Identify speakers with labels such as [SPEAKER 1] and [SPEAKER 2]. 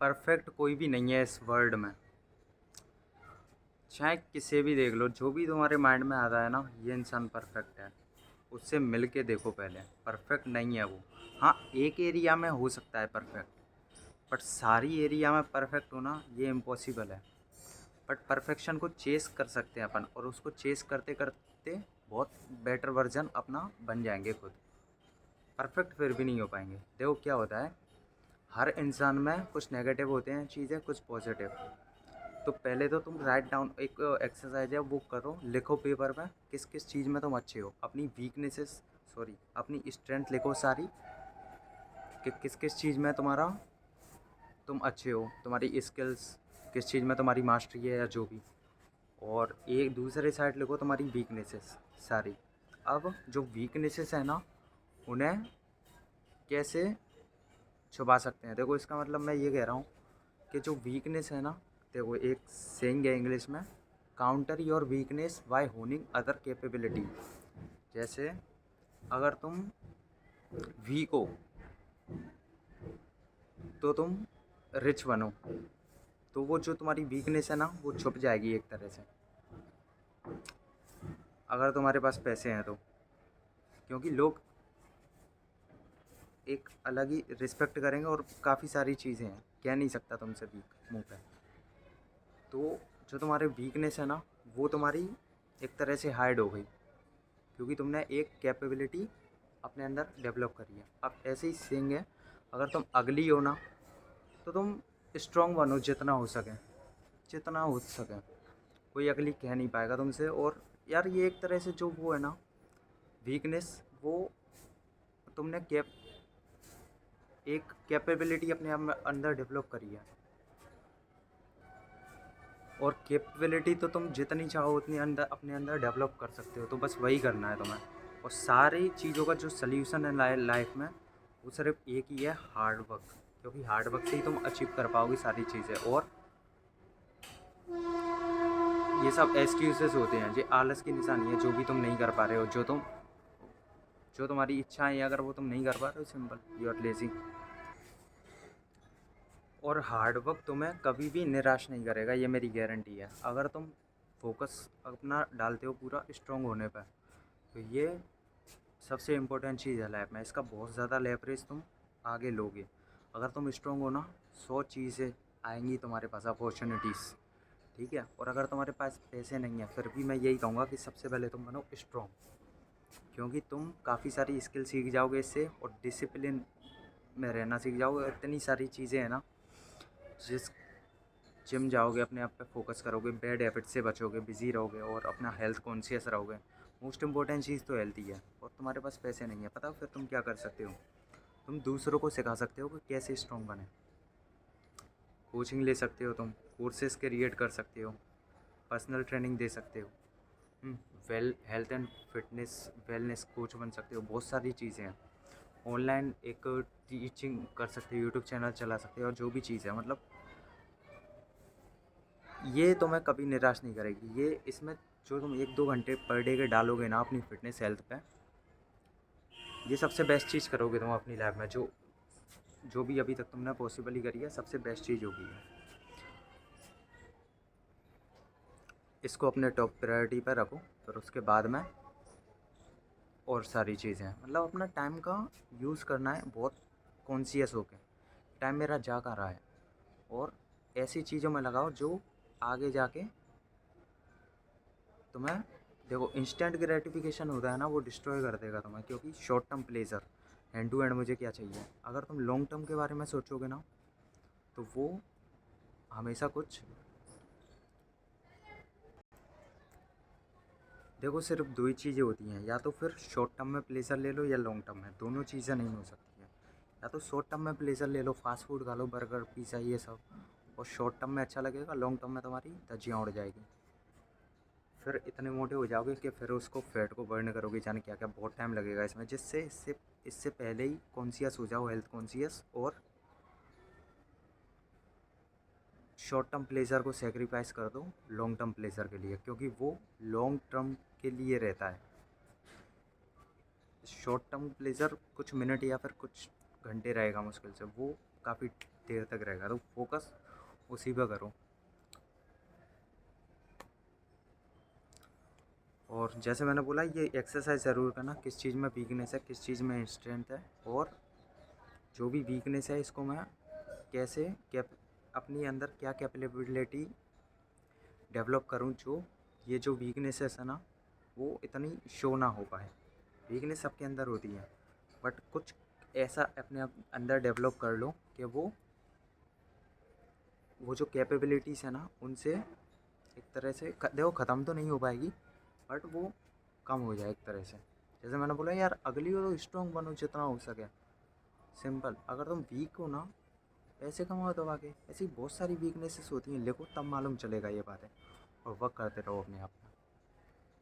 [SPEAKER 1] Perfect कोई भी नहीं है इस वर्ल्ड में। चाहे किसे भी देख लो, जो भी तुम्हारे माइंड में आता है ना ये इंसान परफेक्ट है, उससे मिल के देखो पहले। परफेक्ट नहीं है वो। हाँ, एक एरिया में हो सकता है परफेक्ट, बट सारी एरिया में परफेक्ट होना ये इम्पॉसिबल है। बट परफेक्शन को चेस कर सकते हैं अपन, और उसको चेस करते करते बहुत बेटर वर्जन अपना बन जाएंगे खुद। परफेक्ट फिर भी नहीं हो पाएंगे। देखो क्या होता है, हर इंसान में कुछ नेगेटिव होते हैं चीज़ें, कुछ पॉजिटिव। तो पहले तो तुम राइट डाउन, एक एक्सरसाइज है वो करो, लिखो पेपर पे किस किस चीज़ में तुम अच्छे हो, अपनी वीकनेसेस, सॉरी अपनी स्ट्रेंथ लिखो सारी, कि किस किस चीज़ में तुम अच्छे हो, तुम्हारी स्किल्स किस चीज़ में तुम्हारी मास्टरी है या जो भी। और एक दूसरे साइड लिखो तुम्हारी वीकनेसेस सारी। अब जो वीकनेसेस है ना, उन्हें कैसे छुपा सकते हैं। देखो इसका मतलब मैं ये कह रहा हूँ कि जो वीकनेस है ना, देखो एक सेइंग है इंग्लिश में, counter your weakness by honing other capability. जैसे अगर तुम वीक हो तो तुम रिच बनो, तो वो जो तुम्हारी वीकनेस है ना वो छुप जाएगी एक तरह से, अगर तुम्हारे पास पैसे हैं तो। क्योंकि लोग एक अलग ही रिस्पेक्ट करेंगे, और काफ़ी सारी चीज़ें हैं, कह नहीं सकता तुमसे वीक मुँह पे। तो जो तुम्हारे वीकनेस है ना वो तुम्हारी एक तरह से हाइड हो गई, क्योंकि तुमने एक कैपेबिलिटी अपने अंदर डेवलप करी है। अब ऐसे ही सेइंग है, अगर तुम अगली हो ना तो तुम स्ट्रॉन्ग बनो जितना हो सके, जितना हो सके। कोई अगली कह नहीं पाएगा तुमसे। और यार ये एक तरह से जो वो है ना वीकनेस, वो तुमने एक कैपेबिलिटी अपने आप में अंदर डेवलप करी है। और कैपेबिलिटी तो तुम जितनी चाहो उतनी अंदर अपने अंदर डेवलप कर सकते हो, तो बस वही करना है तुम्हें। और सारी चीज़ों का जो सल्यूशन है लाइफ में, वो सिर्फ एक ही है, हार्ड वर्क। क्योंकि हार्ड वर्क से ही तुम अचीव कर पाओगे सारी चीज़ें। और ये सब एक्सक्यूजेस होते हैं, ये आलस की निशानी है। जो भी तुम नहीं कर पा रहे हो, जो तुम्हारी इच्छाएं हैं, अगर वो तुम नहीं कर पा रहे हो, सिंपल यू आर लेजी। और हार्ड वर्क तुम्हें कभी भी निराश नहीं करेगा, ये मेरी गारंटी है। अगर तुम फोकस अपना डालते हो पूरा स्ट्रॉन्ग होने पर, तो ये सबसे इम्पोर्टेंट चीज़ है लाइफ में। इसका बहुत ज़्यादा लेवरेज तुम आगे लोगे। अगर तुम स्ट्रॉन्ग हो ना, 100 चीज़ें आएंगी तुम्हारे पास, अपॉर्चुनिटीज़। ठीक है। और अगर तुम्हारे पास पैसे नहीं है, फिर भी मैं यही कहूँगा कि सबसे पहले तुम बनो स्ट्रॉन्ग। क्योंकि तुम काफ़ी सारी स्किल सीख जाओगे इससे, और डिसिप्लिन में रहना सीख जाओगे। इतनी सारी चीज़ें हैं ना, जिस जिम जाओगे, अपने आप पे फोकस करोगे, बैड हैबिट से बचोगे, बिजी रहोगे, और अपना हेल्थ कॉन्शियस रहोगे। मोस्ट इम्पोर्टेंट चीज़ तो हेल्थ ही है। और तुम्हारे पास पैसे नहीं है, पता हो फिर तुम क्या कर सकते हो? तुम दूसरों को सिखा सकते हो कि कैसे स्ट्रॉन्ग बने। कोचिंग ले सकते हो, तुम कोर्सेज क्रिएट कर सकते हो, पर्सनल ट्रेनिंग दे सकते हो, well health and fitness wellness coach बन सकते हो। बहुत सारी चीज़ें हैं। ऑनलाइन एक टीचिंग कर सकते हो, यूट्यूब चैनल चला सकते हो, और जो भी चीज़ है, मतलब ये तुम्हें कभी निराश नहीं करेगी। ये इसमें जो तुम 1-2 घंटे पर डे के डालोगे ना अपनी फिटनेस हेल्थ पे, ये सबसे बेस्ट चीज़ करोगे तुम अपनी लाइफ में। जो जो भी अभी तक तुमने पॉसिबल ही करी है, सबसे बेस्ट चीज़ होगी है। इसको अपने टॉप प्रायोरिटी पर रखो, फिर उसके बाद में और सारी चीज़ें हैं। मतलब अपना टाइम का यूज़ करना है बहुत कॉन्शियस होके। टाइम मेरा जा कहाँ रहा है, और ऐसी चीज़ों में लगाओ जो आगे जाके तुम्हें, देखो इंस्टेंट ग्रेटिफिकेशन होता है ना, वो डिस्ट्रॉय कर देगा तुम्हें। क्योंकि short term pleasure, hand to hand मुझे क्या चाहिए। अगर तुम लॉन्ग टर्म के बारे में सोचोगे ना, तो वो हमेशा कुछ, देखो सिर्फ दो ही चीज़ें होती हैं, या तो फिर शॉर्ट टर्म में प्लेजर ले लो, या लॉन्ग टर्म में। दोनों चीज़ें नहीं हो सकती हैं। या तो शॉर्ट टर्म में प्लेजर ले लो, फास्ट फूड खा लो, बर्गर पिज़्ज़ा ये सब, और शॉर्ट टर्म में अच्छा लगेगा, लॉन्ग टर्म में तुम्हारी धज्जियाँ उड़ जाएगी। फिर इतने मोटे हो जाओगे कि फिर उसको फैट को बर्न करोगे, जाने क्या क्या, बहुत टाइम लगेगा इसमें। जिससे इससे इससे पहले ही कॉन्शियस हो जाओ, हेल्थ कॉन्शियस, और शॉर्ट टर्म प्लेजर को सेक्रीफाइस कर दो लॉन्ग टर्म प्लेजर के लिए। क्योंकि वो लॉन्ग टर्म के लिए रहता है। शॉर्ट टर्म प्लेजर कुछ मिनट या फिर कुछ घंटे रहेगा मुश्किल से, वो काफ़ी देर तक रहेगा। तो फोकस उसी पे करो। और जैसे मैंने बोला, ये एक्सरसाइज ज़रूर करना, किस चीज़ में वीकनेस है, किस चीज़ में स्ट्रेंथ है, और जो भी वीकनेस है इसको मैं कैसे अपनी अंदर क्या कैपेबिलिटी डेवलप करूं, जो ये जो वीकनेसेस है ना वो इतनी शो ना हो पाए। वीकनेस सबके अंदर होती है, बट कुछ ऐसा अपने अंदर डेवलप कर लो कि वो जो कैपेबिलिटीज़ है ना उनसे एक तरह से देखो ख़त्म तो नहीं हो पाएगी, बट वो कम हो जाए एक तरह से। जैसे मैंने बोला यार, अगली हो तो स्ट्रॉन्ग बनो जितना हो सके। सिंपल। अगर तुम वीक हो ना, पैसे कमाओ दबा के। ऐसी बहुत सारी वीकनेसेस होती हैं, लिखो तब मालूम चलेगा ये बात है। और वर्क करते रहो अपने आप पे।